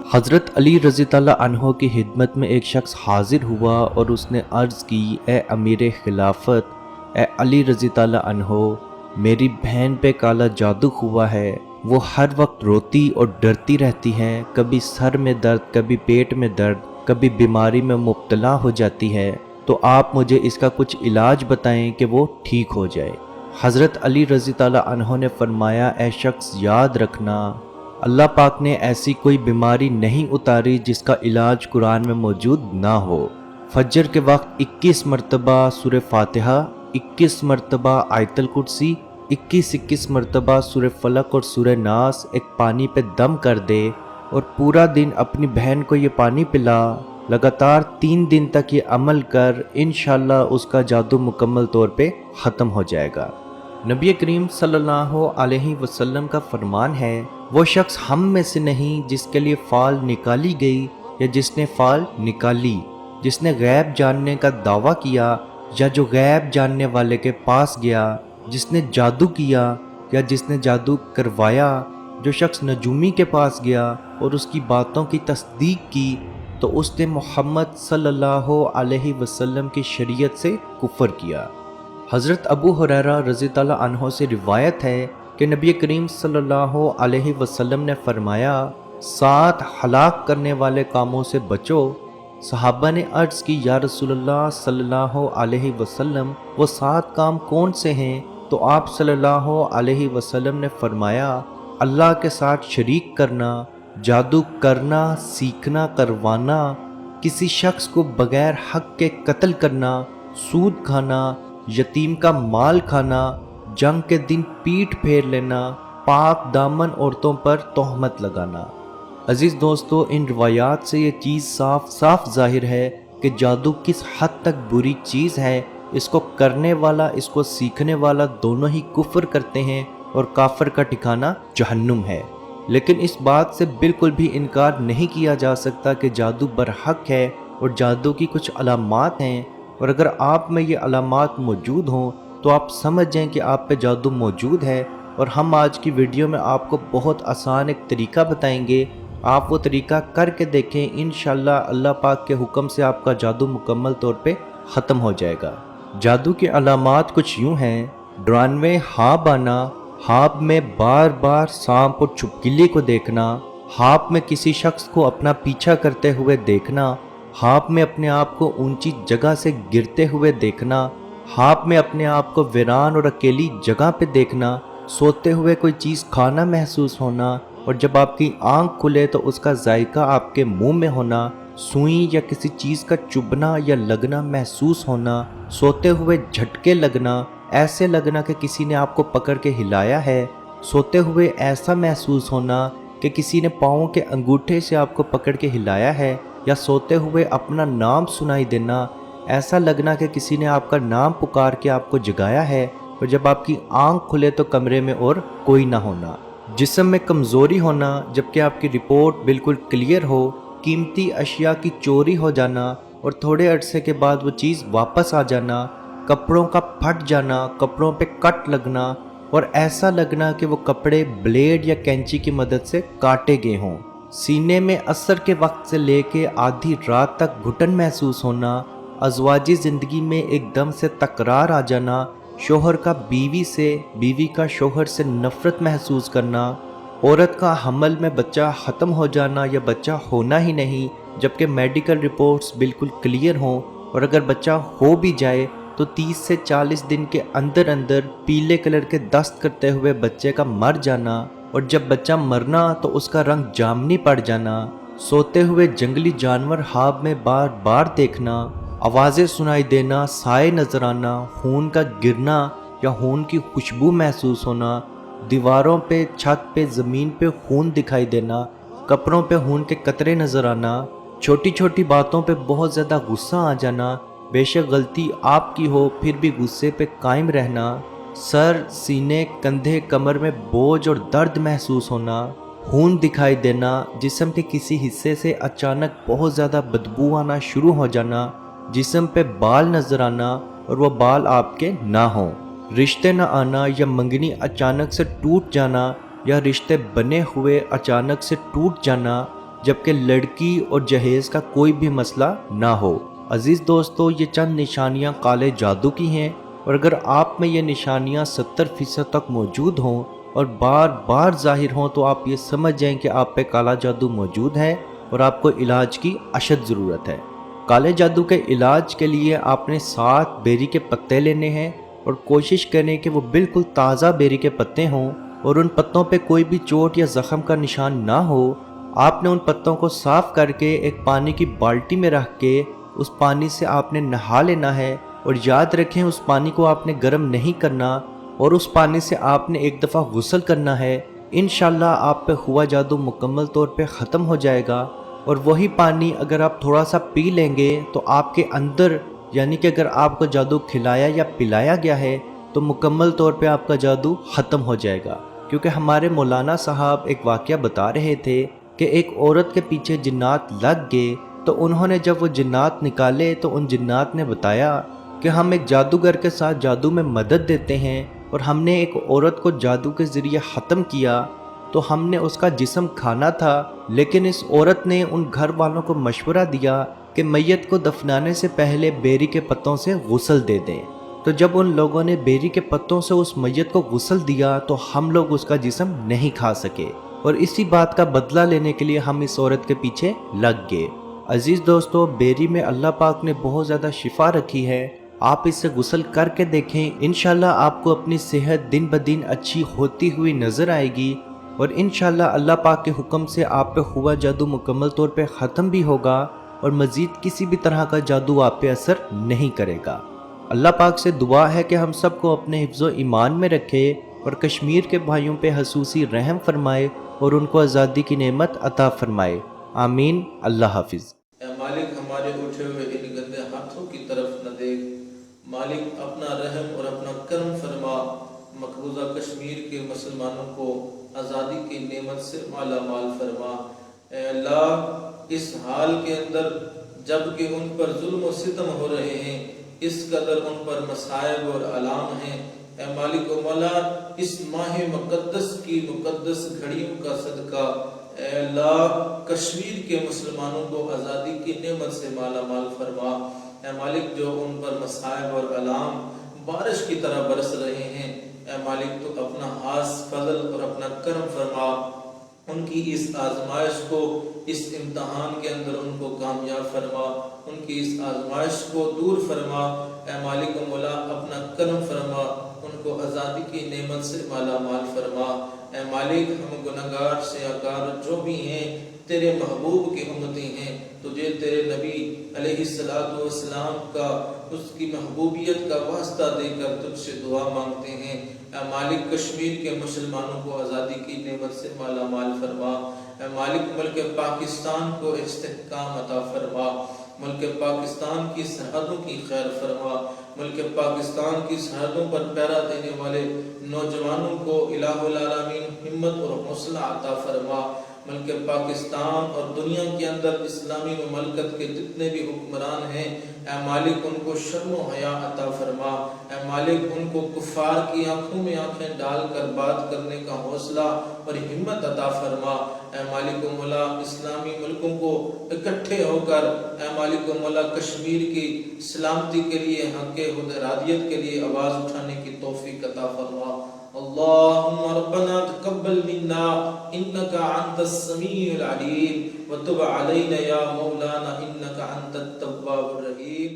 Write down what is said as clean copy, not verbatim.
हज़रत अली रज़ी ताला अन्हो की खिदमत में एक शख्स हाजिर हुआ और उसने अर्ज़ की, ए अमीर खिलाफत, ए अली रज़ी ताला अन्हो, मेरी बहन पे काला जादू हुआ है। वो हर वक्त रोती और डरती रहती हैं, कभी सर में दर्द, कभी पेट में दर्द, कभी बीमारी में मुब्तला हो जाती है। तो आप मुझे इसका कुछ इलाज बताएं कि वो ठीक हो जाए। हज़रत अली रज़ी ताला अन्हो ने फरमाया, ए शख्स याद रखना, अल्लाह पाक ने ऐसी कोई बीमारी नहीं उतारी जिसका इलाज कुरान में मौजूद ना हो। फजर के वक्त 21 मरतबा सूरह फातिहा, 21 मरतबा आयतल कुर्सी, 21 मरतबा सूरह फलक और सूरह नास एक पानी पे दम कर दे और पूरा दिन अपनी बहन को ये पानी पिला। लगातार 3 दिन तक ये अमल कर, इंशाअल्लाह उसका जादू मुकम्मल तौर पे ख़त्म हो जाएगा। नबी करीम सल्लल्लाहु अलैहि वसल्लम का फरमान है, वो शख्स हम में से नहीं जिसके लिए फाल निकाली गई या जिसने फाल निकाली, जिसने गैब जानने का दावा किया या जो गैब जानने वाले के पास गया, जिसने जादू किया या जिसने जादू करवाया, जो शख्स नजूमी के पास गया और उसकी बातों की तस्दीक की, तो उसने मोहम्मद सल्लल्लाहु अलैहि वसल्लम की शरीयत से कुफर किया। हज़रत अबू हुरैरा रज़ी ताला अन्हो से रिवायत है कि नबी करीम सल्लल्लाहु अलैहि वसल्लम ने फरमाया, 7 हलाक करने वाले कामों से बचो। सहाबा ने अर्ज़ की, या रसूलल्लाह सल्लल्लाहु अलैहि वसल्लम, वो 7 काम कौन से हैं? तो आप सल्लल्लाहु अलैहि वसल्लम ने फरमाया, अल्लाह के साथ शरीक करना, जादू करना, सीखना, करवाना, किसी शख्स को बगैर हक के कत्ल करना, सूद खाना, यतीम का माल खाना, जंग के दिन पीठ फेर लेना, पाक दामन औरतों पर तोहमत लगाना। अजीज़ दोस्तों, इन रिवायात से ये चीज़ साफ साफ ज़ाहिर है कि जादू किस हद तक बुरी चीज़ है। इसको करने वाला, इसको सीखने वाला दोनों ही कुफ्र करते हैं और काफिर का ठिकाना जहन्नुम है। लेकिन इस बात से बिल्कुल भी इनकार नहीं किया जा सकता कि जादू बरहक है और जादू की कुछ अलामात हैं, और अगर आप में ये अलामात मौजूद हों तो आप समझ जाएं कि आप पे जादू मौजूद है। और हम आज की वीडियो में आपको बहुत आसान एक तरीका बताएंगे, आप वो तरीका करके देखें, इंशाअल्लाह अल्लाह पाक के हुक्म से आपका जादू मुकम्मल तौर पे ख़त्म हो जाएगा। जादू की अलामात कुछ यूँ हैं, डरानवे ख्वाब आना, ख्वाब में बार बार सांप और छुपकिली को देखना, ख्वाब में किसी शख्स को अपना पीछा करते हुए देखना, ख्वाब में अपने आप को ऊंची जगह से गिरते हुए देखना, ख्वाब में अपने आप को वीरान और अकेली जगह पे देखना, सोते हुए कोई चीज़ खाना महसूस होना और जब आपकी आंख खुले तो उसका जायका आपके मुंह में होना, सुई या किसी चीज़ का चुभना या लगना महसूस होना, सोते हुए झटके लगना, ऐसे लगना कि किसी ने आपको पकड़ के हिलाया है, सोते हुए ऐसा महसूस होना कि किसी ने पाँव के अंगूठे से आपको पकड़ के हिलाया है, या सोते हुए अपना नाम सुनाई देना, ऐसा लगना कि किसी ने आपका नाम पुकार के आपको जगाया है, और जब आपकी आंख खुले तो कमरे में और कोई ना होना, जिस्म में कमज़ोरी होना जबकि आपकी रिपोर्ट बिल्कुल क्लियर हो, कीमती अशिया की चोरी हो जाना और थोड़े अरसे के बाद वो चीज़ वापस आ जाना, कपड़ों का फट जाना, कपड़ों पे कट लगना और ऐसा लगना कि वो कपड़े ब्लेड या कैंची की मदद से काटे गए हों, सीने में असर के वक्त से लेके आधी रात तक घुटन महसूस होना, अज़वाजी ज़िंदगी में एकदम से तकरार आ जाना, शोहर का बीवी से, बीवी का शोहर से नफ़रत महसूस करना, औरत का हमल में बच्चा ख़त्म हो जाना या बच्चा होना ही नहीं जबकि मेडिकल रिपोर्ट्स बिल्कुल क्लियर हों, और अगर बच्चा हो भी जाए तो 30 से 40 दिन के अंदर अंदर पीले कलर के दस्त करते हुए बच्चे का मर जाना, और जब बच्चा मरना तो उसका रंग जामनी पड़ जाना, सोते हुए जंगली जानवर ख्वाब में बार बार देखना, आवाज़ें सुनाई देना, साए नजर आना, खून का गिरना या खून की खुशबू महसूस होना, दीवारों पे, छत पे, ज़मीन पे खून दिखाई देना, कपड़ों पे खून के कतरे नज़र आना, छोटी छोटी बातों पे बहुत ज़्यादा गुस्सा आ जाना, बेशक गलती आपकी हो फिर भी गुस्से पे कायम रहना, सर, सीने, कंधे, कमर में बोझ और दर्द महसूस होना, खून दिखाई देना, जिस्म के किसी हिस्से से अचानक बहुत ज़्यादा बदबू आना शुरू हो जाना, जिस्म पे बाल नज़र आना और वो बाल आपके ना हों, रिश्ते न आना या मंगनी अचानक से टूट जाना या रिश्ते बने हुए अचानक से टूट जाना, جبکہ لڑکی اور جہیز کا کوئی بھی مسئلہ نہ ہو۔ عزیز دوستو، یہ چند نشانیاں کالے جادو کی ہیں، اور اگر آپ میں یہ نشانیاں 70% تک موجود ہوں اور بار بار ظاہر ہوں تو آپ یہ سمجھ جائیں کہ آپ پہ کالا جادو موجود ہے اور آپ کو علاج کی اشد ضرورت ہے۔ کالے جادو کے علاج کے لیے آپ نے 7 بیری کے پتے لینے ہیں، اور کوشش کریں کہ وہ بالکل تازہ بیری کے پتے ہوں اور ان پتوں پہ کوئی بھی چوٹ یا زخم کا نشان نہ ہو۔ آپ نے ان پتوں کو صاف کر کے ایک پانی کی بالٹی میں رکھ کے اس پانی سے آپ نے نہا لینا ہے، اور یاد رکھیں اس پانی کو آپ نے گرم نہیں کرنا، اور اس پانی سے آپ نے ایک دفعہ غسل کرنا ہے۔ انشاءاللہ آپ پہ ہوا جادو مکمل طور پہ ختم ہو جائے گا۔ اور وہی پانی اگر آپ تھوڑا سا پی لیں گے تو آپ کے اندر، یعنی کہ اگر آپ کو جادو کھلایا یا پلایا گیا ہے تو مکمل طور پہ آپ کا جادو ختم ہو جائے گا۔ کیونکہ ہمارے مولانا صاحب ایک واقعہ بتا رہے تھے کہ ایک عورت کے پیچھے جنات لگ گئے، تو انہوں نے جب وہ جنات نکالے تو ان جنات نے بتایا کہ ہم ایک جادوگر کے ساتھ جادو میں مدد دیتے ہیں، اور ہم نے ایک عورت کو جادو کے ذریعے ختم کیا، تو ہم نے اس کا جسم کھانا تھا، لیکن اس عورت نے ان گھر والوں کو مشورہ دیا کہ میت کو دفنانے سے پہلے بیری کے پتوں سے غسل دے دیں۔ تو جب ان لوگوں نے بیری کے پتوں سے اس میت کو غسل دیا تو ہم لوگ اس کا جسم نہیں کھا سکے، اور اسی بات کا بدلہ لینے کے لیے ہم اس عورت کے پیچھے لگ گئے۔ عزیز دوستو، بیری میں اللہ پاک نے بہت زیادہ شفا رکھی ہے، آپ اس سے غسل کر کے دیکھیں، انشاءاللہ آپ کو اپنی صحت دن بدن اچھی ہوتی ہوئی نظر آئے گی، اور انشاءاللہ اللہ پاک کے حکم سے آپ پہ ہوا جادو مکمل طور پہ ختم بھی ہوگا، اور مزید کسی بھی طرح کا جادو آپ پہ اثر نہیں کرے گا۔ اللہ پاک سے دعا ہے کہ ہم سب کو اپنے حفظ و ایمان میں رکھے، اور کشمیر کے بھائیوں پہ خصوصی رحم فرمائے اور ان کو آزادی کی نعمت عطا فرمائے۔ آمین۔ اللہ حافظ۔ اے مالک، ہمارے اٹھے ہوئے ان گندے ہاتھوں کی طرف نہ دیکھ، مالک اپنا رحم اور اپنا کرم فرما، مقبوضہ کشمیر کے مسلمانوں کو آزادی کی نعمت سے مالا مال فرما۔ اے اللہ، اس حال کے اندر جب کہ ان پر ظلم و ستم ہو رہے ہیں، اس قدر ان پر مصائب اور آلام ہیں، اے مالک و مولا، اس ماہ مقدس کی مقدس گھڑیوں کا صدقہ اے اللہ کشمیر کے مسلمانوں کو آزادی کی نعمت سے مالا مال فرما۔ اے مالک، جو ان پر مصائب اور آلام بارش کی طرح برس رہے ہیں، اے مالک تو اپنا خاص فضل اور اپنا کرم فرما، ان کی اس آزمائش کو، اس امتحان کے اندر ان کو کامیاب فرما، ان کی اس آزمائش کو دور فرما۔ اے مالک و مولا، اپنا کرم فرما، ان کو آزادی کی نعمت سے مالا مال فرما۔ اے مالک، ہم گناہگار سیاہکار جو بھی ہیں تیرے محبوب کی امتی ہیں، تجھے تیرے نبی علیہ السلام کا، اس کی محبوبیت کا واسطہ دے کر تجھ سے دعا مانگتے ہیں۔ اے مالک، کشمیر کے مسلمانوں کو آزادی کی نعمت سے مالا مال فرما۔ اے مالک، ملک پاکستان کو استحکام عطا فرما، ملک پاکستان کی سرحدوں کی خیر فرما، ملک پاکستان کی سرحدوں پر پہرا دینے والے نوجوانوں کو الہ العالمین ہمت اور حوصلہ عطا فرما۔ ملک پاکستان اور دنیا کے اندر اسلامی مملکت کے جتنے بھی حکمران ہیں، اے مالک ان کو شرم و حیا عطا فرما۔ اے مالک، ان کو کفار کی آنکھوں میں آنکھیں ڈال کر بات کرنے کا حوصلہ اور ہمت عطا فرما۔ اے مالک و مولا، اسلامی ملکوں کو اکٹھے ہو کر اے مالک و مولا کشمیر کی سلامتی کے لیے، حق حدرادیت کے لیے آواز اٹھانے کی توفیق عطا فرما۔ اللہم ربنا تقبل منا انکا انت السمیع العلیم وتب علینا یا مولانا انکا انت التواب الرحیم۔